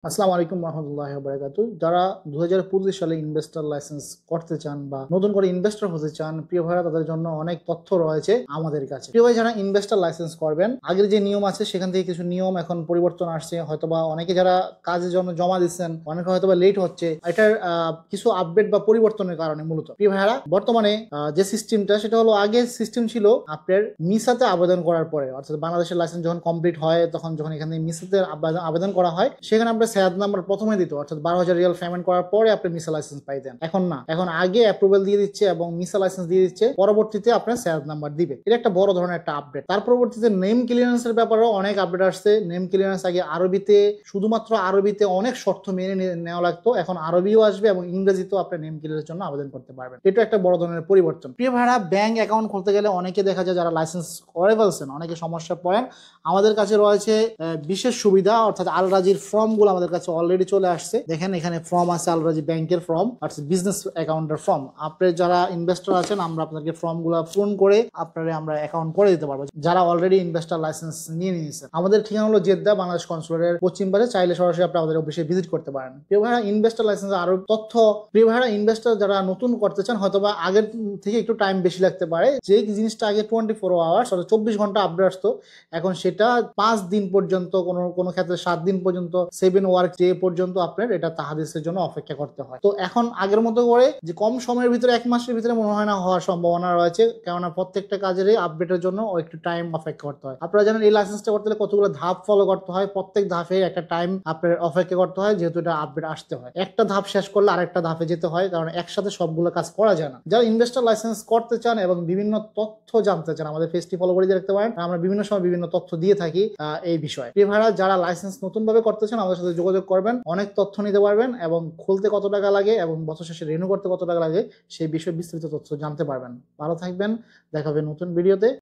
আসসালামু আলাইকুম রহমতুল্লাহি ওয়া বারাকাতুহু। যারা 2025 সালে ইনভেস্টর লাইসেন্স করতে চান বা নতুন করে ইনভেস্টর হতে চান, প্রিয় ভাইরা তাদের জন্য অনেক তথ্য রয়েছে আমাদের কাছে। প্রিয় ভাই, যারা ইনভেস্টর লাইসেন্স করবেন, আগের যে নিয়ম আছে সেখান থেকে কিছু নিয়ম এখন পরিবর্তন আসছে। হয়তোবা অনেকে যারা কাজের জন্য জমা দিচ্ছেন, অনেকে হয়তোবা লেট হচ্ছে, এটার কিছু আপডেট বা পরিবর্তনের কারণে মূলত। প্রিয় ভাইরা, বর্তমানে যে সিস্টেমটা সেটা হলো, আগের সিস্টেম ছিল আপনার মিসাতে আবেদন করার পরে, অর্থাৎ বাংলাদেশের লাইসেন্স যখন কমপ্লিট হয় তখন যখন এখানে মিসাতে আবেদন করা হয়, সেখানে আপনার স্যাদ নাম্বার প্রথমে দিত, অর্থাৎ 12,000 রিয়াল পেমেন্ট করার পরে আপনি মিসা লাইসেন্স পাইতেন। এখন না, এখন আগে অ্যাপ্রুভাল দিয়ে দিচ্ছে এবং মিসা লাইসেন্স দিয়ে দিচ্ছে, পরবর্তীতে আপনার স্যাদ নাম্বার দিবে। এটা একটা বড় ধরনের একটা আপডেট। তার পরবর্তীতে নেম ক্লিয়ারেন্সের ব্যাপারেও অনেক আপডেট আসছে। নেম ক্লিয়ারেন্স আগে আরবিতে, শুধুমাত্র আরবিতে অনেক শর্ত মেনে নেওয়া লাগতো, এখন আরবিও আসবে এবং ইংরেজিতেও আপনি নেম ক্লিয়ারেন্সের জন্য আবেদন করতে পারবেন। এটা একটা বড় ধরনের পরিবর্তন। প্রিয় ভাইরা, ব্যাংক অ্যাকাউন্ট খুলতে গেলে অনেকে দেখা যায় যারা লাইসেন্স করে ফেলছেন, অনেকে সমস্যা পড়েন। আমাদের কাছে রয়েছে বিশেষ সুবিধা, অর্থাৎ আল রাজির ফর্ম গুলো আমাদের কাছে অলরেডি চলে আসছে। দেখেন এখানে ফর্ম আছে, আল রাজি ব্যাংকের ফর্ম, অর্থাৎ বিজনেস অ্যাকাউন্টের ফর্ম। আপনি যারা ইনভেস্টর আছেন, আমরা আপনাদেরকে ফর্ম গুলো পূরণ করে আপনারা আমরা অ্যাকাউন্ট করে দিতে পারবো, যারা অলরেডি ইনভেস্টর লাইসেন্স নিয়ে নিয়েছেন। আমাদের ঠিকানা হলো জেদ্দা, বাংলাদেশ কনসুলেটের পশ্চিম পাশে। চাইলে সরাসরি আপনি আমাদের অফিসে ভিজিট করতে পারেন। প্রিয় ভাইরা, ইনভেস্টর লাইসেন্স আরো তথ্য। প্রিয় ভাইরা, ইনভেস্টর যারা নতুন করতে চান, হয়তোবা আগের থেকে একটু টাইম বেশি লাগতে পারে। যে জিনিসটা আগে 24 আওয়ার্স অর্থাৎ 24 ঘন্টা আপডেট আসতো, এখন সেটা 5 দিন পর্যন্ত, কোনো ক্ষেত্রে 7 দিন পর্যন্ত, 7 ওয়ার্ক ডে পর্যন্ত আপনার এটা তাহাদিসের জন্য অপেক্ষা করতে হয়। তো এখন আগের মতো করে যে কম সময়ের ভিতরে, 1 মাসের ভিতরে মনে হয় না হওয়ার সম্ভাবনা রয়েছে, কেননা প্রত্যেকটা কাজেরই আপডেটের জন্য একটু টাইম অপেক্ষা করতে হয়। আপনারা জানেন এই লাইসেন্সটা করতে হলে কতগুলো ধাপ ফলো করতে হয়, প্রত্যেক ধাপে একটা টাইম আপনার অপেক্ষা করতে হয়, যেহেতু এটা আপডেট আসতে হয়। একটা ধাপ শেষ করলে আরেকটা ধাপে যেতে হয়, কারণ একসাথে সবগুলো কাজ করা যায় না। যারা ইনভেস্টর লাইসেন্স করতে চান এবং বিভিন্ন তথ্য জানতে চান, আমাদের পেজটি ফলো করে দেখতে পারেন। আমরা বিভিন্ন সময় বিভিন্ন তথ্য দিয়ে থাকি এই বিষয়ে। প্রিয় ভাইরা, যারা লাইসেন্স নতুন ভাবে করতে চান, আমাদের সাথে যোগাযোগ করবেন, অনেক তথ্য নিতে পারবেন এবং খুলতে কত টাকা লাগে এবং বছর শেষে রিনিউ করতে কত টাকা লাগে সেই বিষয়ে বিস্তারিত তথ্য জানতে পারবেন। ভালো থাকবেন, দেখা হবে নতুন ভিডিওতে।